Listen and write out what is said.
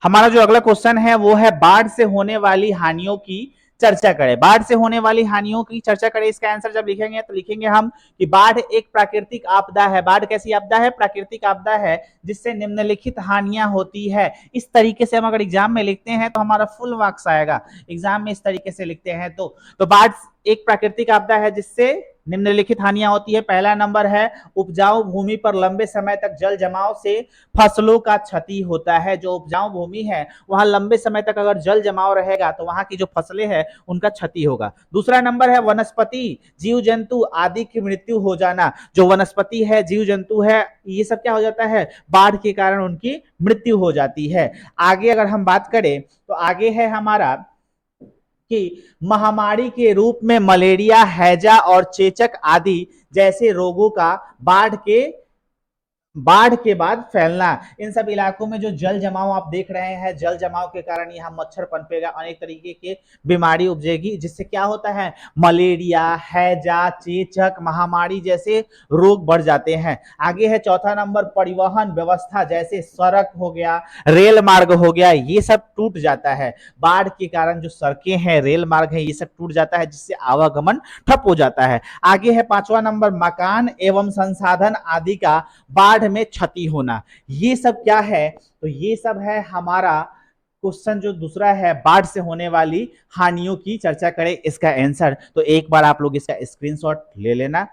हमारा जो अगला क्वेश्चन है वो है बाढ़ से होने वाली हानियों की चर्चा करें। बाढ़ से होने वाली हानियों की चर्चा करें, इसका आंसर जब लिखेंगे तो लिखेंगे हम कि बाढ़ एक प्राकृतिक आपदा है। बाढ़ कैसी आपदा है? प्राकृतिक आपदा है जिससे निम्नलिखित हानियां होती है। इस तरीके से हम अगर एग्जाम में लिखते हैं तो हमारा फुल मार्क्स आएगा। एग्जाम में इस तरीके से लिखते हैं तो बाढ़ एक प्राकृतिक आपदा है जिससे निम्नलिखित हानियां होती है। पहला नंबर है उपजाऊ भूमि पर लंबे समय तक जल जमाव से फसलों का क्षति होता है। जो उपजाऊ भूमि है वहां लंबे समय तक अगर जल जमाव रहेगा तो वहां की जो फसलें हैं उनका क्षति होगा। दूसरा नंबर है वनस्पति जीव जंतु आदि की मृत्यु हो जाना। जो वनस्पति है, जीव जंतु है, ये सब क्या हो जाता है? बाढ़ के कारण उनकी मृत्यु हो जाती है। आगे अगर हम बात करें तो आगे है हमारा कि महामारी के रूप में मलेरिया, हैजा और चेचक आदि जैसे रोगों का बाढ़ के बाद फैलना। इन सब इलाकों में जो जल जमाव आप देख रहे हैं, जल जमाव के कारण यहाँ मच्छर पनपेगा, अनेक तरीके की बीमारी उपजेगी, जिससे क्या होता है? मलेरिया, हैजा, चेचक, महामारी जैसे रोग बढ़ जाते हैं। आगे है चौथा नंबर परिवहन व्यवस्था, जैसे सड़क हो गया, रेल मार्ग हो गया, ये सब टूट जाता है। बाढ़ के कारण जो सड़कें हैं, रेल मार्ग है, ये सब टूट जाता है जिससे आवागमन ठप हो जाता है। आगे है पांचवा नंबर मकान एवं संसाधन आदि का बाढ़ में क्षति होना। ये सब क्या है? तो ये सब है हमारा क्वेश्चन जो दूसरा है, बाढ़ से होने वाली हानियों की चर्चा करें, इसका आंसर। तो एक बार आप लोग इसका स्क्रीनशॉट ले लेना।